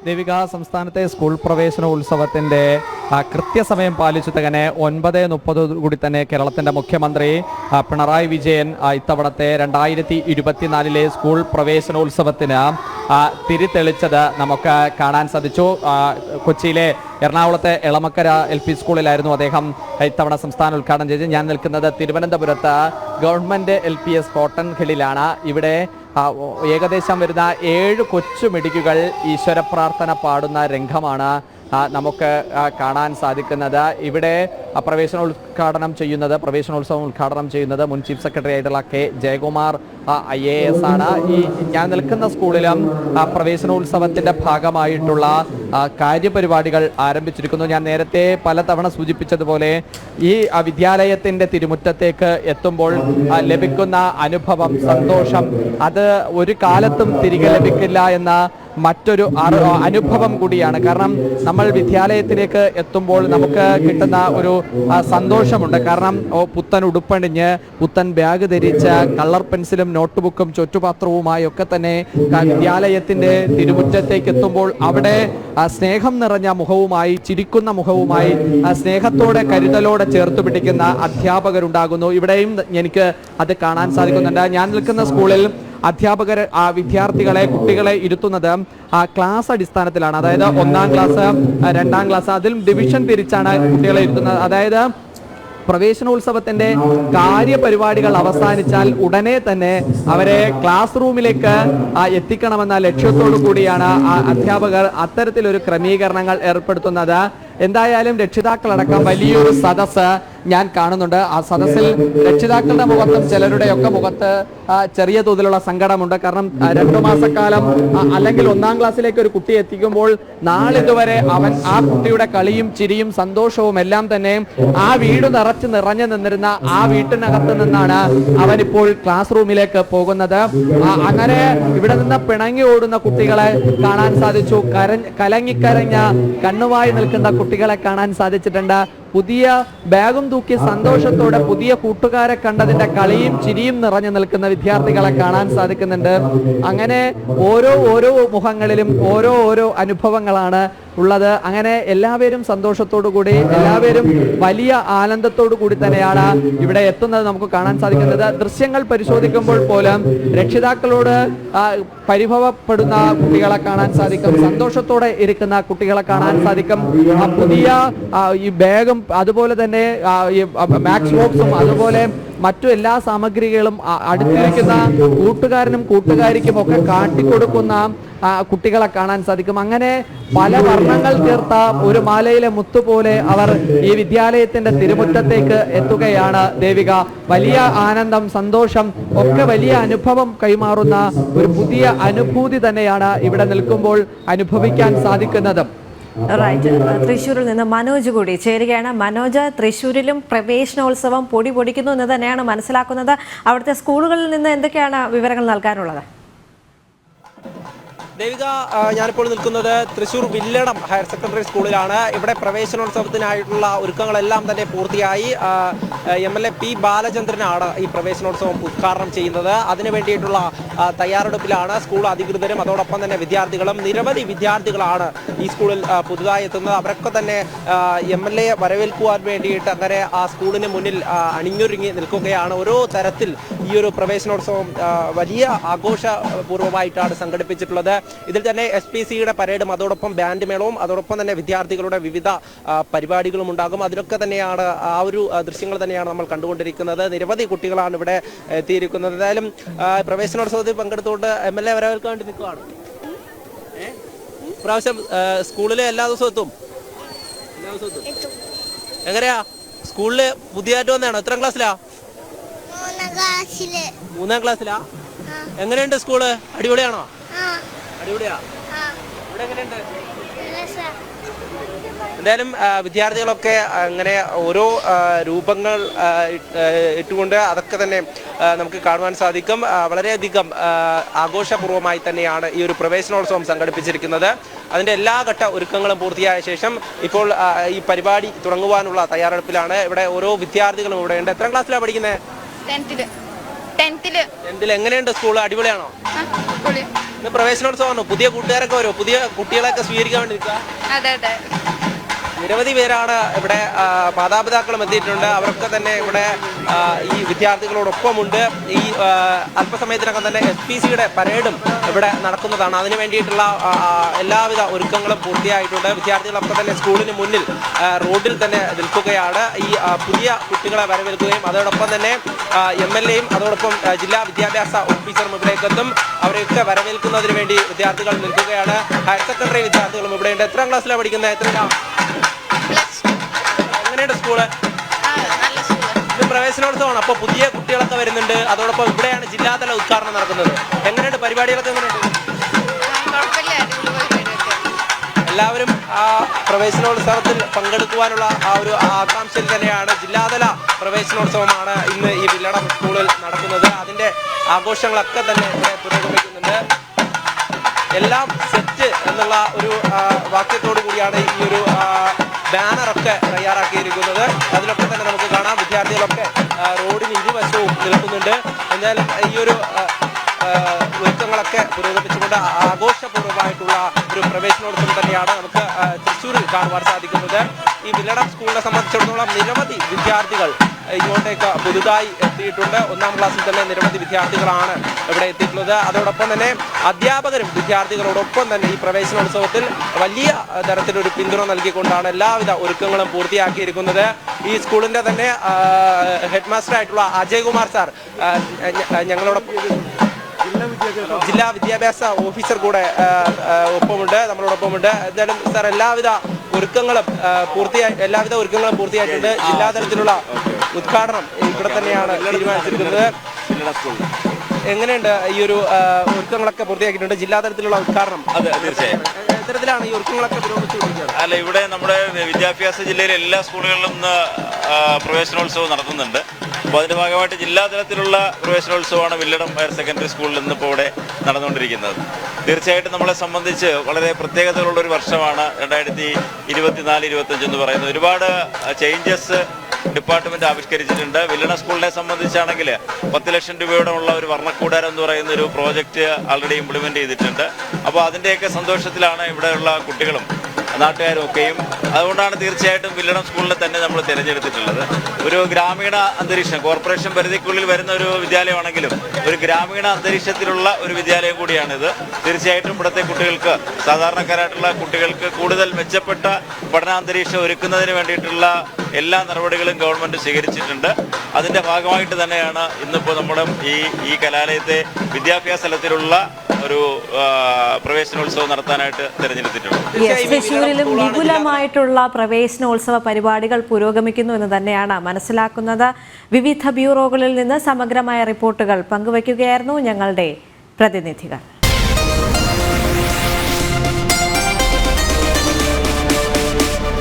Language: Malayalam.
ദേവിക സംസ്ഥാനത്തെ സ്കൂൾ പ്രവേശനോത്സവത്തിന്റെ കൃത്യസമയം പാലിച്ചു തന്നെ 9:30 കൂടി തന്നെ കേരളത്തിന്റെ മുഖ്യമന്ത്രി പിണറായി വിജയൻ ഇത്തവണത്തെ 2024 സ്കൂൾ പ്രവേശനോത്സവത്തിന് തിരിതെളിച്ചത് നമുക്ക് കാണാൻ സാധിച്ചു. കൊച്ചിയിലെ എറണാകുളത്തെ എളമക്കര LP സ്കൂളിലായിരുന്നു അദ്ദേഹം ഇത്തവണ സംസ്ഥാന ഉദ്ഘാടനം ചെയ്തത്. ഞാൻ നിൽക്കുന്നത് തിരുവനന്തപുരത്ത് ഗവൺമെന്റ് LPS കോട്ടൺ ഹില്ലിലാണ്. ഇവിടെ ഏകദേശം വരുന്ന 7 കൊച്ചു മിടുക്കുകൾ ഈശ്വര പ്രാർത്ഥന പാടുന്ന രംഗമാണ് നമുക്ക് കാണാൻ സാധിക്കുന്നത്. ഇവിടെ പ്രവേശനോത്സവം ഉദ്ഘാടനം ചെയ്യുന്നത് മുൻ ചീഫ് സെക്രട്ടറി ആയിട്ടുള്ള K. ജയകുമാർ IAS ആണ്. ഞാൻ നിൽക്കുന്ന സ്കൂളിലും പ്രവേശനോത്സവത്തിന്റെ ഭാഗമായിട്ടുള്ള കാര്യപരിപാടികൾ ആരംഭിച്ചിരിക്കുന്നു. ഞാൻ നേരത്തെ പലതവണ സൂചിപ്പിച്ചതുപോലെ ഈ വിദ്യാലയത്തിന്റെ തിരുമുറ്റത്തേക്ക് എത്തുമ്പോൾ ലഭിക്കുന്ന അനുഭവം, സന്തോഷം, അത് ഒരു കാലത്തും തിരികെ ലഭിക്കില്ല എന്ന മറ്റൊരു അനുഭവം കൂടിയാണ്. കാരണം നമ്മൾ വിദ്യാലയത്തിലേക്ക് എത്തുമ്പോൾ നമുക്ക് കിട്ടുന്ന ഒരു സന്തോഷമുണ്ട്. കാരണം പുത്തൻ ഉടുപ്പണിഞ്ഞ് പുത്തൻ ബാഗ് ധരിച്ച് കളർ പെൻസിലും നോട്ട് ബുക്കും ചുറ്റുപാത്രവുമായി ഒക്കെ തന്നെ വിദ്യാലയത്തിന്റെ തിരുമുറ്റത്തേക്ക് എത്തുമ്പോൾ അവിടെ സ്നേഹം നിറഞ്ഞ മുഖവുമായി, ചിരിക്കുന്ന മുഖവുമായി, സ്നേഹത്തോടെ കരുതലോടെ ചേർത്ത് പിടിക്കുന്ന അധ്യാപകരുണ്ടാകുന്നു. ഇവിടെയും എനിക്ക് അത് കാണാൻ സാധിക്കുന്നുണ്ട്. ഞാൻ നിൽക്കുന്ന സ്കൂളിൽ അധ്യാപകർ കുട്ടികളെ ഇരുത്തുന്നത് ക്ലാസ് അടിസ്ഥാനത്തിലാണ്. അതായത് 1ാം ക്ലാസ്, 2ാം ക്ലാസ്, അതിൽ ഡിവിഷൻ തിരിച്ചാണ് കുട്ടികളെ ഇരുത്തുന്നത്. അതായത് പ്രവേശനോത്സവത്തിന്റെ കാര്യപരിപാടികൾ അവസാനിച്ചാൽ ഉടനെ തന്നെ അവരെ ക്ലാസ് റൂമിലേക്ക് എത്തിക്കണമെന്ന ലക്ഷ്യത്തോടു കൂടിയാണ് അധ്യാപകർ അത്തരത്തിലൊരു ക്രമീകരണങ്ങൾ ഏർപ്പെടുത്തുന്നത്. എന്തായാലും രക്ഷിതാക്കളടക്കം വലിയൊരു സദസ്സ് ഞാൻ കാണുന്നുണ്ട്. ആ സദസ്സിൽ രക്ഷിതാക്കളുടെ മുഖത്തും ചിലരുടെയൊക്കെ മുഖത്ത് ചെറിയ തോതിലുള്ള സങ്കടമുണ്ട്. കാരണം 2 മാസക്കാലം അല്ലെങ്കിൽ 1ാം ക്ലാസ്സിലേക്ക് ഒരു കുട്ടി എത്തിക്കുമ്പോൾ നാളിതുവരെ ആ കുട്ടിയുടെ കളിയും ചിരിയും സന്തോഷവും എല്ലാം തന്നെ ആ വീട് നിറഞ്ഞു നിന്നിരുന്ന ആ വീട്ടിനകത്ത് നിന്നാണ് അവനിപ്പോൾ ക്ലാസ് റൂമിലേക്ക് പോകുന്നത്. അങ്ങനെ ഇവിടെ നിന്ന് പിണങ്ങി ഓടുന്ന കുട്ടികളെ കാണാൻ സാധിച്ചു. കലങ്ങിക്കരഞ്ഞ കണ്ണുവായി നിൽക്കുന്ന കുട്ടികളെ കാണാൻ സാധിച്ചിട്ടുണ്ട്. പുതിയ ബാഗും തൂക്കി സന്തോഷത്തോടെ പുതിയ കൂട്ടുകാരെ കണ്ടതിന്റെ കളിയും ചിരിയും നിറഞ്ഞു നിൽക്കുന്ന വിദ്യാർത്ഥികളെ കാണാൻ സാധിക്കുന്നുണ്ട്. അങ്ങനെ ഓരോ മുഖങ്ങളിലും ഓരോ അനുഭവങ്ങളാണ് ഉള്ളത്. അങ്ങനെ എല്ലാവരും സന്തോഷത്തോടു കൂടി, എല്ലാവരും വലിയ ആനന്ദത്തോടു കൂടി തന്നെയാണ് ഇവിടെ എത്തുന്നത് നമുക്ക് കാണാൻ സാധിക്കുന്നത്. ദൃശ്യങ്ങൾ പരിശോധിക്കുമ്പോൾ പോലും രക്ഷിതാക്കളോട് പരിഭവപ്പെടുന്ന കുട്ടികളെ കാണാൻ സാധിക്കും. സന്തോഷത്തോടെ ഇരിക്കുന്ന കുട്ടികളെ കാണാൻ സാധിക്കും. പുതിയ ഈ ബാഗും അതുപോലെ തന്നെ ഈ മാക്സ് ബോക്സും അതുപോലെ മറ്റു എല്ലാ സാമഗ്രികളും അടുത്തിരിക്കുന്ന കൂട്ടുകാരനും കൂട്ടുകാരിക്കും ഒക്കെ കാട്ടിക്കൊടുക്കുന്ന കുട്ടികളെ കാണാൻ സാധിക്കും. അങ്ങനെ പല വർണ്ണങ്ങൾ ചേർത്ത ഒരു മാലയിലെ മുത്തുപോലെ അവർ ഈ വിദ്യാലയത്തിന്റെ തിരുമുറ്റത്തേക്ക് എത്തുകയാണ്. ദേവിക, വലിയ ആനന്ദം, സന്തോഷം ഒക്കെ വലിയ അനുഭവം കൈമാറുന്ന ഒരു പുതിയ അനുഭൂതി തന്നെയാണ് ഇവിടെ നിൽക്കുമ്പോൾ അനുഭവിക്കാൻ സാധിക്കുന്നത്. റൈറ്റ്. തൃശ്ശൂരിൽ നിന്ന് മനോജ് കൂടി ചേരുകയാണ്. മനോജ്, തൃശ്ശൂരിലും പ്രവേശനോത്സവം പൊടിക്കുന്നു എന്ന് തന്നെയാണ് മനസ്സിലാക്കുന്നത്. അവിടുത്തെ സ്കൂളുകളിൽ നിന്ന് എന്തൊക്കെയാണ് വിവരങ്ങൾ നൽകാനുള്ളത്? ദേവിക, ഞാനിപ്പോൾ നിൽക്കുന്നത് തൃശ്ശൂർ വില്ലടം ഹയർ സെക്കൻഡറി സ്കൂളിലാണ്. ഇവിടെ പ്രവേശനോത്സവത്തിനായിട്ടുള്ള ഒരുക്കങ്ങളെല്ലാം തന്നെ പൂർത്തിയായി. MLA P. ബാലചന്ദ്രനാണ് ഈ പ്രവേശനോത്സവം ഉദ്ഘാടനം ചെയ്യുന്നത്. അതിനു വേണ്ടിയിട്ടുള്ള തയ്യാറെടുപ്പിലാണ് സ്കൂൾ അധികൃതരും അതോടൊപ്പം തന്നെ വിദ്യാർത്ഥികളും. നിരവധി വിദ്യാർത്ഥികളാണ് ഈ സ്കൂളിൽ പുതുതായി എത്തുന്നത്. അവരൊക്കെ തന്നെ MLA വരവേൽക്കുവാൻ വേണ്ടിയിട്ട് അങ്ങനെ ആ സ്കൂളിന് മുന്നിൽ അണിഞ്ഞൊരുങ്ങി നിൽക്കുകയാണ്. ഓരോ തരത്തിൽ ഈ ഒരു പ്രവേശനോത്സവം വലിയ ആഘോഷപൂർവ്വമായിട്ടാണ് സംഘടിപ്പിച്ചിട്ടുള്ളത്. ഇതിൽ തന്നെ SPCയുടെ പരേഡും അതോടൊപ്പം ബാൻഡ് മേളവും അതോടൊപ്പം തന്നെ വിദ്യാർത്ഥികളുടെ വിവിധ പരിപാടികളും ഉണ്ടാകും. അതിലൊക്കെ തന്നെയാണ് ആ ഒരു ദൃശ്യങ്ങൾ തന്നെയാണ് നമ്മൾ കണ്ടുകൊണ്ടിരിക്കുന്നത്. നിരവധി കുട്ടികളാണ് ഇവിടെ എത്തിയിരിക്കുന്നത്. എന്തായാലും പ്രവേശനോത്സവത്തിൽ പങ്കെടുത്തുകൊണ്ട് MLA വരവേൽക്കാൻ വേണ്ടി നിൽക്കുകയാണ്. പ്രാവശ്യം സ്കൂളിലെ എല്ലാ ദിവസവും എത്തും? എങ്ങനെയാ സ്കൂളില് പുതിയതായിട്ട് വന്നതാണോ? എത്രാം ക്ലാസ്സിലാ? 3ാം ക്ലാസ്സിലാ? എങ്ങനെയുണ്ട് സ്കൂള്? അടിപൊളിയാണോ? അടിപൊളിയാ? ഇവിടെ എങ്ങനെയുണ്ട്? എന്തായാലും വിദ്യാർത്ഥികളൊക്കെ അങ്ങനെ ഓരോ രൂപങ്ങൾ ഇട്ടുകൊണ്ട് അതൊക്കെ തന്നെ നമുക്ക് കാണുവാൻ സാധിക്കും. വളരെയധികം ആഘോഷപൂർവ്വമായി തന്നെയാണ് ഈ ഒരു പ്രവേശനോത്സവം സംഘടിപ്പിച്ചിരിക്കുന്നത്. അതിൻ്റെ എല്ലാ ഘട്ട ഒരുക്കങ്ങളും പൂർത്തിയായ ശേഷം ഇപ്പോൾ ഈ പരിപാടി തുടങ്ങുവാനുള്ള തയ്യാറെടുപ്പിലാണ്. ഇവിടെ ഓരോ വിദ്യാർത്ഥികളും ഇവിടെ ഉണ്ട്. എത്രാം ക്ലാസ്സിലാണ് പഠിക്കുന്നത്? 10th. എങ്ങനെയുണ്ട് സ്കൂൾ? അടിപൊളിയാണോ? ഇത് പ്രവേശനോത്സവമാണ്. പുതിയ കൂട്ടുകാരൊക്കെ വരുമോ? പുതിയ കുട്ടികളെയൊക്കെ സ്വീകരിക്കാൻ വേണ്ടി നിൽക്കുക. അതെ അതെ. നിരവധി പേരാണ് ഇവിടെ മാതാപിതാക്കളും എത്തിയിട്ടുണ്ട്. അവരൊക്കെ തന്നെ ഇവിടെ ഈ വിദ്യാർത്ഥികളോടൊപ്പമുണ്ട്. ഈ അല്പസമയത്തിനകം തന്നെ SPCയുടെ പരേഡും ഇവിടെ നടക്കുന്നതാണ്. അതിനു വേണ്ടിയിട്ടുള്ള എല്ലാവിധ ഒരുക്കങ്ങളും പൂർത്തിയായിട്ടുണ്ട്. വിദ്യാർത്ഥികളൊക്കെ തന്നെ സ്കൂളിന് മുന്നിൽ റോഡിൽ തന്നെ നിൽക്കുകയാണ്. ഈ പുതിയ കുട്ടികളെ വരവേൽക്കുകയും അതോടൊപ്പം തന്നെ MLAയും അതോടൊപ്പം ജില്ലാ വിദ്യാഭ്യാസ ഓഫീസറും ഇവിടേക്ക് എത്തും. അവരെയൊക്കെ വരവേൽക്കുന്നതിന് വേണ്ടി വിദ്യാർത്ഥികൾ നിൽക്കുകയാണ്. ഹയർ സെക്കൻഡറി വിദ്യാർത്ഥികളും ഇവിടെയുണ്ട്. എത്രാം ക്ലാസ്സിലാണ് പഠിക്കുന്നത്? എങ്ങനെയുണ്ട് സ്കൂള്? ഇത് പ്രവേശനോത്സവമാണ്. അപ്പോൾ പുതിയ കുട്ടികളൊക്കെ വരുന്നുണ്ട്. അതോടൊപ്പം ഇവിടെയാണ് ജില്ലാതല ഉദ്ഘാടനം നടക്കുന്നത്. എങ്ങനെയുണ്ട് പരിപാടികളൊക്കെ? എങ്ങനെയുണ്ട്? എല്ലാവരും ആ പ്രവേശനോത്സവത്തിൽ പങ്കെടുക്കുവാനുള്ള ആ ഒരു ആകാംക്ഷയിൽ തന്നെയാണ്. ജില്ലാതല പ്രവേശനോത്സവമാണ് ഇന്ന് ഈ വില്ലടം സ്കൂളിൽ നടക്കുന്നത്. അതിൻ്റെ ആഘോഷങ്ങളൊക്കെ തന്നെ ഇവിടെ പുരോഗമിക്കുന്നുണ്ട്. എല്ലാം സെറ്റ് എന്നുള്ള ഒരു വാക്യത്തോടു കൂടിയാണ് ഈ ഒരു ബാനറൊക്കെ തയ്യാറാക്കിയിരിക്കുന്നത്. അതിലൊക്കെ തന്നെ നമുക്ക് കാണാം വിദ്യാർത്ഥികളൊക്കെ റോഡിന് ഇരുവശവും നിൽക്കുന്നുണ്ട്. എന്നാലും ഈ ഒരു ഒരുക്കങ്ങളൊക്കെ പുരോഗമിച്ചുകൊണ്ട് ആഘോഷപൂർവ്വമായിട്ടുള്ള ഒരു പ്രവേശനോത്സവം തന്നെയാണ് നമുക്ക് തൃശ്ശൂരിൽ കാണുവാൻ സാധിക്കുന്നത്. ഈ വില്ലടം സ്കൂളിനെ സംബന്ധിച്ചിടത്തോളം നിരവധി വിദ്യാർത്ഥികൾ ഇങ്ങോട്ടേക്ക് പുതുതായി എത്തിയിട്ടുണ്ട്. 1ാം ക്ലാസ്സിൽ തന്നെ നിരവധി വിദ്യാർത്ഥികളാണ് ഇവിടെ എത്തിയിട്ടുള്ളത്. അതോടൊപ്പം തന്നെ അധ്യാപകരും വിദ്യാർത്ഥികളോടൊപ്പം തന്നെ ഈ പ്രവേശനോത്സവത്തിൽ വലിയ തരത്തിലൊരു പിന്തുണ നൽകിക്കൊണ്ടാണ് എല്ലാവിധ ഒരുക്കങ്ങളും പൂർത്തിയാക്കിയിരിക്കുന്നത്. ഈ സ്കൂളിൻ്റെ തന്നെ ഹെഡ് മാസ്റ്റർ ആയിട്ടുള്ള അജയ് കുമാർ സാർ ഞങ്ങളോടൊപ്പം, ജില്ലാ വിദ്യാഭ്യാസ ഓഫീസർ കൂടെ ഒപ്പമുണ്ട്, നമ്മളോടൊപ്പമുണ്ട്. എന്തായാലും സാർ എല്ലാവിധ ഒരുക്കങ്ങളും പൂർത്തിയായിട്ടുണ്ട്. ജില്ലാതലത്തിലുള്ള ഉദ്ഘാടനം ഇവിടെ തന്നെയാണ് തീരുമാനിച്ചിരിക്കുന്നത്. എങ്ങനെയുണ്ട് ഈ ഒരു ഒരുക്കങ്ങളൊക്കെ പൂർത്തിയാക്കിയിട്ടുണ്ട്? ജില്ലാതലത്തിലുള്ള ഉദ്ഘാടനം. അതെ, തീർച്ചയായും. ഇത്തരത്തിലാണ് ഈ ഒരുക്കങ്ങളൊക്കെ പുരോഗമിച്ചുകൊണ്ടിരിക്കുന്നത്. അല്ല, ഇവിടെ നമ്മുടെ വിദ്യാഭ്യാസ ജില്ലയിലെ എല്ലാ സ്കൂളുകളിലും ഇന്ന് പ്രവേശനോത്സവം നടത്തുന്നുണ്ട്. അപ്പോൾ അതിൻ്റെ ഭാഗമായിട്ട് ജില്ലാതലത്തിലുള്ള പ്രവേശനോത്സവമാണ് വില്ലടം ഹയർ സെക്കൻഡറി സ്കൂളിൽ ഇന്നിപ്പോൾ ഇവിടെ നടന്നുകൊണ്ടിരിക്കുന്നത്. തീർച്ചയായിട്ടും നമ്മളെ സംബന്ധിച്ച് വളരെ പ്രത്യേകതകളുള്ളൊരു വർഷമാണ് 2024-25 എന്ന് പറയുന്നത്. ഒരുപാട് ചേഞ്ചസ് ഡിപ്പാർട്ട്മെൻറ്റ് ആവിഷ്കരിച്ചിട്ടുണ്ട്. വില്ലടം സ്കൂളിനെ സംബന്ധിച്ചാണെങ്കിൽ 10 ലക്ഷം രൂപയോടെ ഉള്ള ഒരു വർണ്ണക്കൂടാരം എന്ന് പറയുന്ന ഒരു പ്രോജക്റ്റ് ആൾറെഡി ഇംപ്ലിമെൻ്റ് ചെയ്തിട്ടുണ്ട്. അപ്പോൾ അതിൻ്റെയൊക്കെ സന്തോഷത്തിലാണ് ഇവിടെയുള്ള കുട്ടികളും നാട്ടുകാരും ഒക്കെയും. അതുകൊണ്ടാണ് തീർച്ചയായിട്ടും വില്ലടം സ്കൂളിനെ തന്നെ നമ്മൾ തിരഞ്ഞെടുത്തിട്ടുള്ളത്. ഒരു ഗ്രാമീണ അന്തരീക്ഷം, കോർപ്പറേഷൻ പരിധിക്കുള്ളിൽ വരുന്ന ഒരു വിദ്യാലയമാണെങ്കിലും ഒരു ഗ്രാമീണ അന്തരീക്ഷത്തിലുള്ള ഒരു വിദ്യാലയം കൂടിയാണിത്. തീർച്ചയായിട്ടും ഇവിടുത്തെ കുട്ടികൾക്ക്, സാധാരണക്കാരായിട്ടുള്ള കുട്ടികൾക്ക് കൂടുതൽ മെച്ചപ്പെട്ട പഠനാന്തരീക്ഷം ഒരുക്കുന്നതിന് വേണ്ടിയിട്ടുള്ള എല്ലാ നടപടികളും ഗവൺമെൻറ് സ്വീകരിച്ചിട്ടുണ്ട്. അതിൻ്റെ ഭാഗമായിട്ട് തന്നെയാണ് ഇന്നിപ്പോൾ നമ്മുടെ ഈ കലാലയത്തെ വിദ്യാഭ്യാസ തലത്തിലുള്ള ഒരു പ്രവേശനോത്സവം നടത്താനായിട്ട് തിരഞ്ഞെടുത്തിട്ടുള്ളത്. തൃശ്ശൂരിലും വിപുലമായിട്ടുള്ള പ്രവേശനോത്സവ പരിപാടികൾ പുരോഗമിക്കുന്നു എന്ന് തന്നെയാണ് മനസ്സിലാക്കുന്നത്. വിവിധ ബ്യൂറോകളിൽ നിന്ന് സമഗ്രമായ റിപ്പോർട്ടുകൾ പങ്കുവയ്ക്കുകയായിരുന്നു ഞങ്ങളുടെ പ്രതിനിധികൾ.